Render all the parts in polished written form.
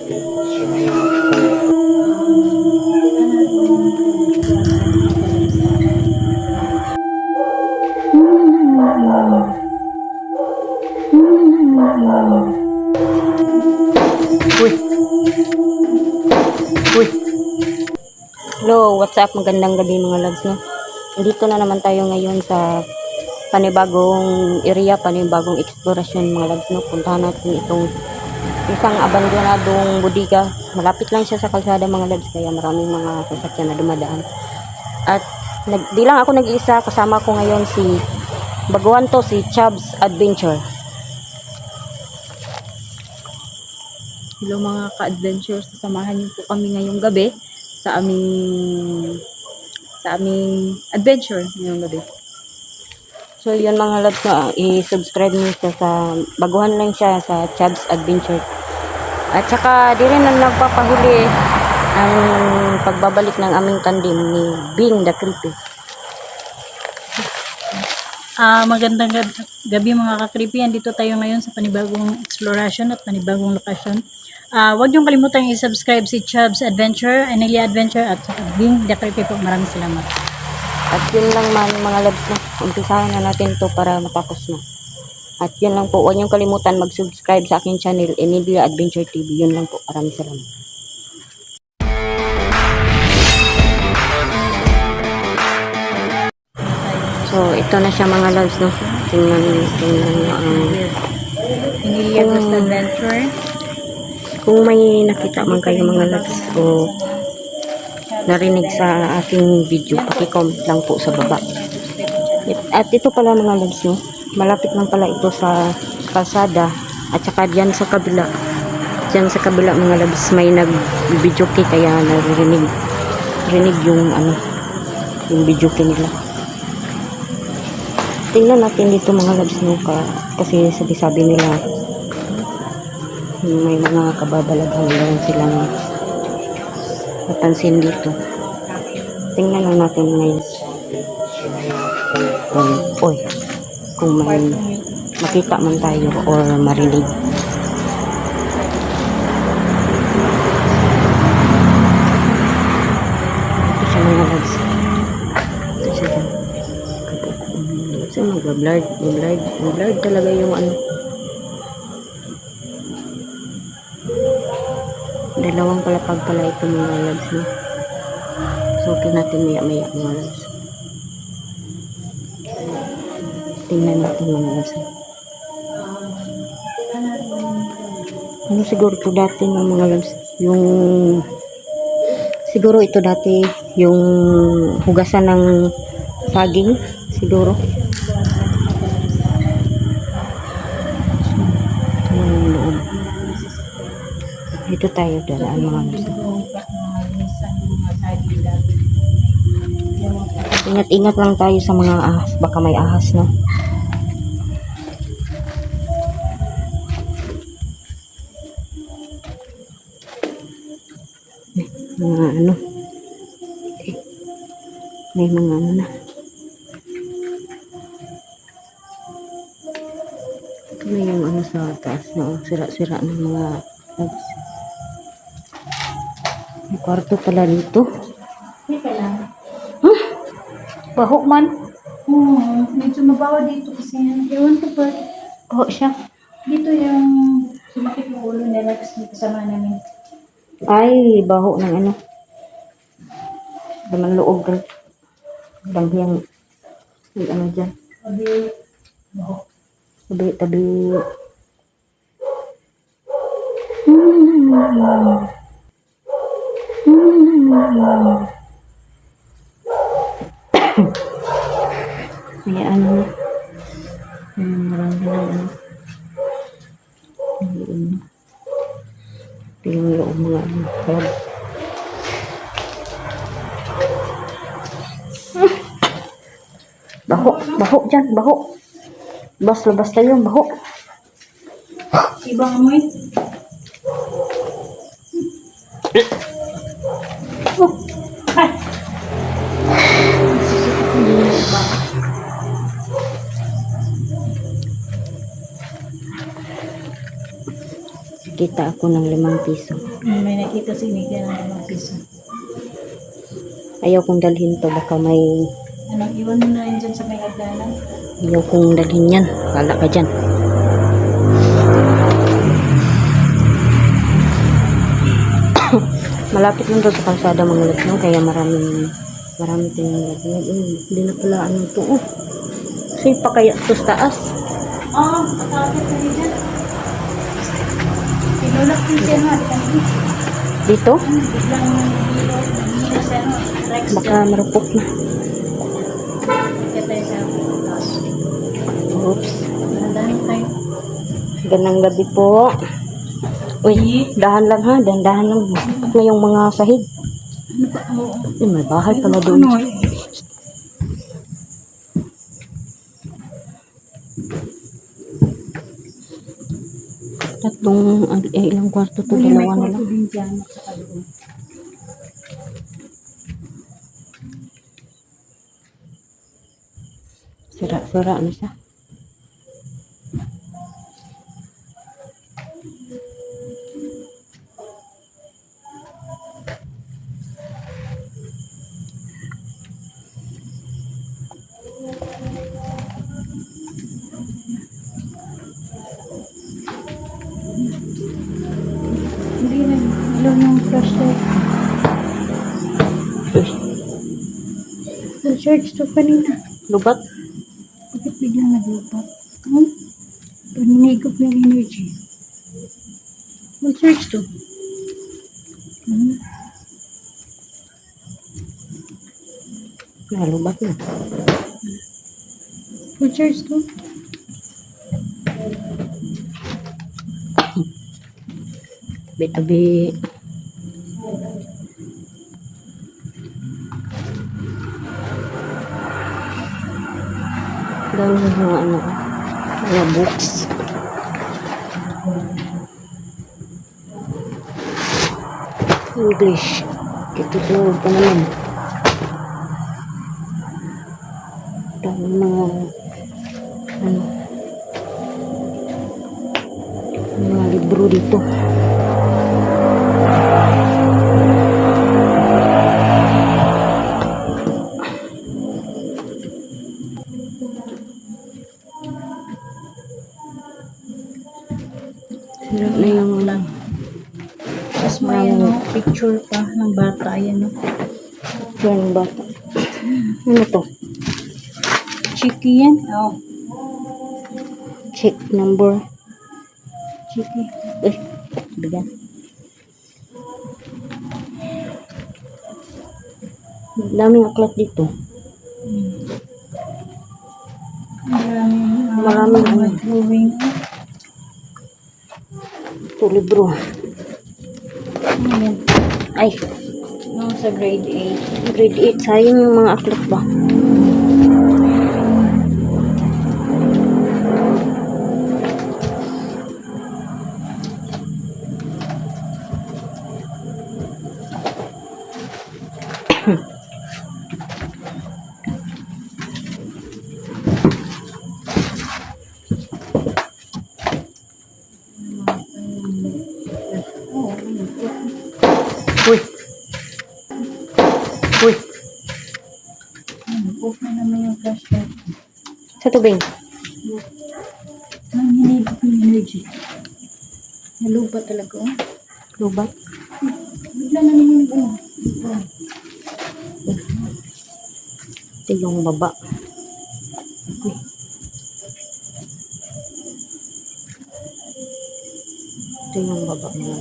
Uy. Uy. Hello, what's up? Magandang gabi mga loves, no? Dito na naman tayo ngayon sa panibagong area, panibagong eksplorasyon mga loves, no? Puntahan natin itong isang abandonadong bodega. Malapit lang siya sa kalsada mga loves, kaya maraming mga sasakyan na dumadaan. At di lang ako nag-iisa, kasama ko ngayon si baguhan to, si Chubbs Adventure. Hello mga ka-adventure, sasamahan niyo po kami ngayong gabi sa aming adventure ngayong gabi. So yun mga loves, no, i-subscribe niyo siya sa baguhan lang siya sa Chubbs Adventure. At saka di rin na nagpapahuli ang pagbabalik ng aming tandem ni Bing the Creepy. Magandang gabi mga ka-creepy. Andito tayo ngayon sa panibagong exploration at panibagong lokasyon. Huwag niyong kalimutan i-subscribe si Chubbs Adventure, Anelia Adventure at Bing the Creepy po. Maraming salamat. At yun lang man mga loves, na umpisahan na natin to para matapos na. At yun lang po, huwag niyong kalimutan mag-subscribe sa aking channel, Anelia Adventure TV. Yun lang po, maraming salamat. So ito na siya mga loves, no. Tingnan niyo ang Anelia Adventure. kung may nakita man kayo mga loves o narinig sa aking video, paki-comment lang po sa baba. At ito pala mga loves, no, malapit lang pala ito sa kalsada. At saka dyan sa kabila mga loves, may nag-video kaya narinig yung yung video nila. Tingnan natin dito mga loves, no, kasi sabi nila may mga kababalaghan lang silang napansin dito. Tingnan lang natin ngayon kung may makita man tayo or marinig. Ito siya mga loves. Ito siya dyan. So mag-blurred talaga yung dalawang palapag pala ito mga loves, no? So okay natin maya mga loves. Tingnan natin mga loves. Siguro ito dati ng mga loves, siguro ito dati yung hugasan ng saging siguro. Dito tayo dadaan mga loves. Ingat-ingat lang tayo sa mga ahas, baka may ahas, no? Mga may mga na. Ito na yung sa taas, no? Sira-sira ng mga loves. May kwarto pala dito. Teka lang. Baho man. Medyo mabawa dito kasi ewan ko pa. Baho siya. Dito yung sumakit yung ulo ni Rex kasama namin. Ay, baho ng Daman loob ka. Danghiyang yung dyan. Baho. Tabi. May marami lang ito yung loob mga baho dyan, baho. Labas tayo yung baho. Ibang amoy. Kita Humiga ako ng 5 piso. May nakita si Mika ng 5 piso. Ayaw kong dalhin to. Baka may... Ano, iwan mo na rin dyan sa may hagdanan. Ayaw kong dalhin yan. Kala ka dyan. Malapit lang to sa kalsada mga lods, no? Kaya maraming tingin. Hindi na pala ano to. Oh. Safe pa kaya to sa taas? Oo, patakit na rin dyan. Tinulak din siya nga. Dito? Biglang nangyina siya no. Rex Baka marupok na. Kaya tayo sa taas. Oops. Dahan tayo. Ganang gabi po. Uy, dahan lang ha. Dahan lang. Marupok na yung mga sahig. Ano pa? Oo. May bahay pala doon. Ano? Ilang kwarto to? May Dalawa na kwarto lang. din dyan. Sa kaloob. Sira na siya. Hindi na. Ilaw yung flashlight. Uy, Search to kanina. lubat. Bakit biglang naglupat? Paninigop ng energy. Full charge to. Lubat na. Full charge to. Abi. Dami ng mga ano. Mga books. English. Itutulog pa naman. Dami mga ano. Mga libro dito. Sira na yung lang. Tapos may ano, picture pa ng bata. Ayan no. Yan bata. Ano to? Chiki yan. Oh. Check number. Chiki. Bigyan. Daming aklat dito. Maraming ano. Drawing. Ito libro. Ayan. Ay, No, sa grade 8. grade 8. Sayang yung mga aklat ba? Uy. Uy. Off na naman yung flashlight. Sa tubig. Ang hinigop ng energy. Nalupa talaga. Oh. Lubat. Bigla na naman yung ano. Ito yung baba. Uy. Ito yung baba mo.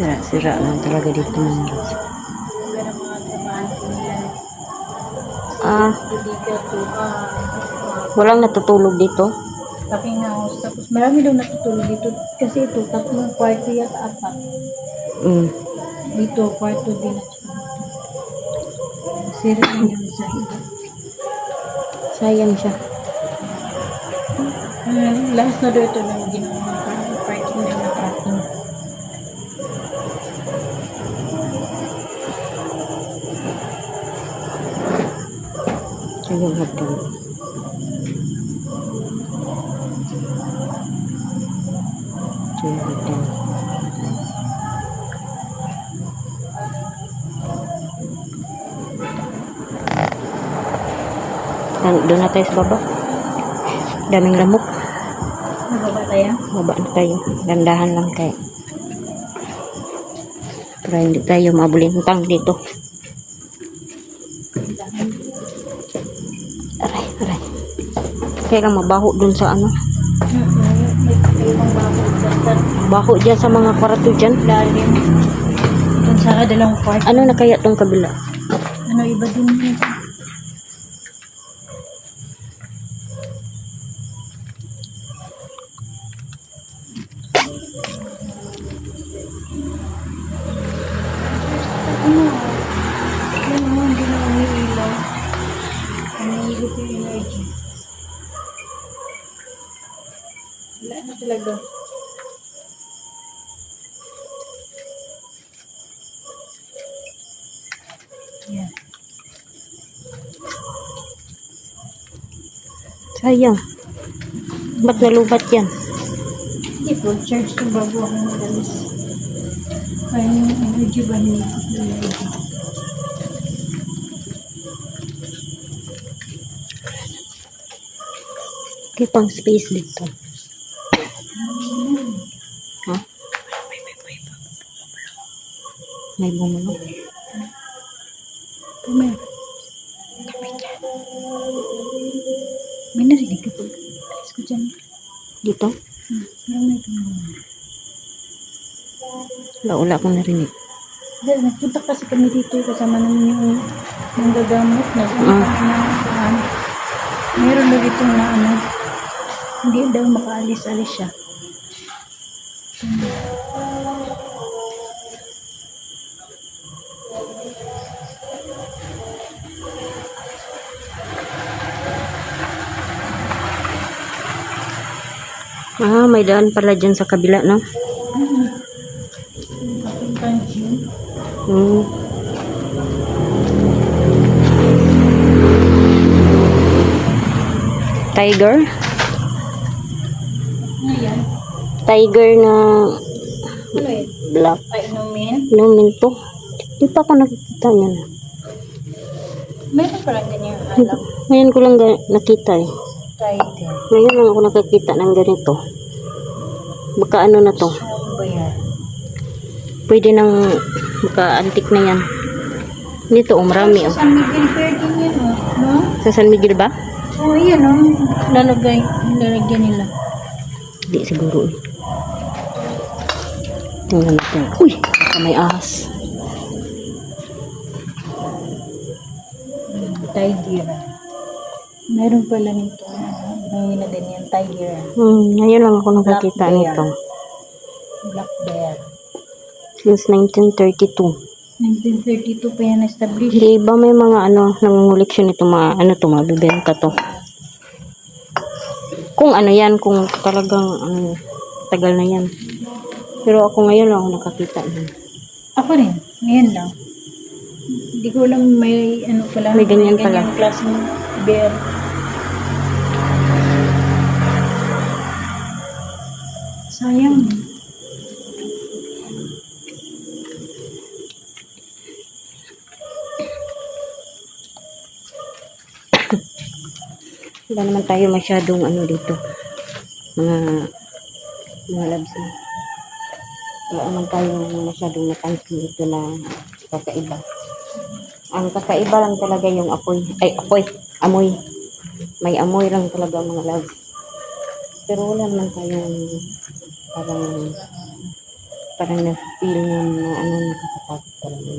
Sira-sira lang talaga dito mga lods. Pero mga trabahante nila. Ah, Hindi ka to, walang natutulog dito. tapping house. Tapos marami daw natutulog dito. Kasi ito, tatlong kwarto at apat. Mm. Dito, kwarto din at saka dito. Sira na yung sa iba. Sayang siya. Last na daw ito ng ginawa parking na yung parking. Ito yung hagdan. Ito yung hagdan. Doon na tayo sa baba. Daming lamok. Nababa tayo? Baba na tayo. Dandahan lang tayo. Para hindi tayo mabulintang dito. Aray, aray. Kaya lang mabaho dun sa ano. May ibang bago dyan. Baho dyan sa mga kwarto dyan. Lalim. Dun sa dalawang kwarto. Ano na kaya tong kabila? Ano iba din yun? Ano? Ano? Hindi na umiilaw. Umiilaw yung energy. Wala na talaga. Yan. Sayang. Ba't nalubat yan? Hindi po, charge ko bago ako nagalis. Kaya yung energy ba niya? Kitang space dito. Ha? May bumulong. Come here. May narinig ka po. Alis ko dyan. Dito? Parang may tumulong. Wala akong narinig. Dahil nagpunta kasi kami dito kasama namin yung manggagamot. Nag-ano kami na meron daw itong na ano. Hindi daw makaalis-alis siya. Ah, may daan pala dyan sa kabila, no? Ating kanjin. Hmm. Tiger? Ano yan? Tiger na Ano yan? black. Painumin? Inumin to. Di pa ako nakikita niyan. Meron parang ganyan alam. Ngayon ko lang nakita eh. Tiger. Ngayon lang ako nakakita ng ganito. Baka ano na to. Ano ba yan? Pwede nang maka-antik na yan. Dito, marami oh. Sa San Miguel Verde yan oh. No? Sa San Miguel ba? Oo, yan oh. Lalagyan nila. Hindi siguro eh. Tingnan natin. Uy! Baka may ahas. Tiger. Meron pala nito. Gawin na din yan, tiger. Ngayon lang ako nakakita Black bear. nito. Black bear. Since 1932. 1932 pa yan established. Hindi ba may mga ano, nangunguleksyon ito, mga ano to, mga bibenta to. Kung ano yan, kung talagang ano, tagal na yan. Pero ako ngayon lang ako nakakita niyan. Ako rin, ngayon lang. Hindi ko alam may ano pala. May ganyan pala. Klaseng bear. Sayang. Wala naman tayo masyadong ano dito. Mga labs. Wala naman tayo masyadong napansin dito na kakaiba. Ang kakaiba lang talaga yung apoy. Ay, amoy. May amoy lang talaga mga labs. Pero wala naman tayong parang parang na-feel na ano, nakakatakot talaga.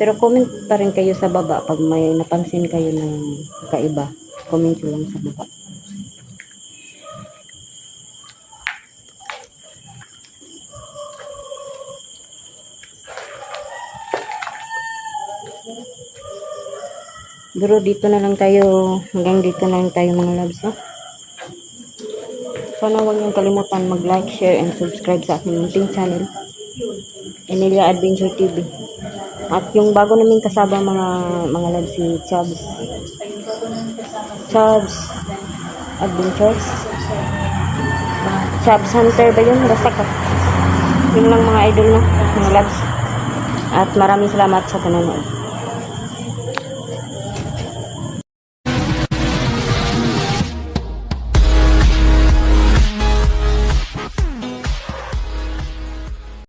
Pero comment pa rin kayo sa baba pag may napansin kayo ng kakaiba. Comment nyo lang sa baba. Pero dito na lang tayo, hanggang dito na lang tayo mga loves, no? Sana huwag niyong kalimutan mag-like, share, and subscribe sa aking munting channel, Emilia Adventure TV. At yung bago naming kasama mga loves, si Chubbs Adventures. Chubbs Hunter ba yun? Basta ka. Yun lang mga idol, no? Mga loves. At maraming salamat sa panonood.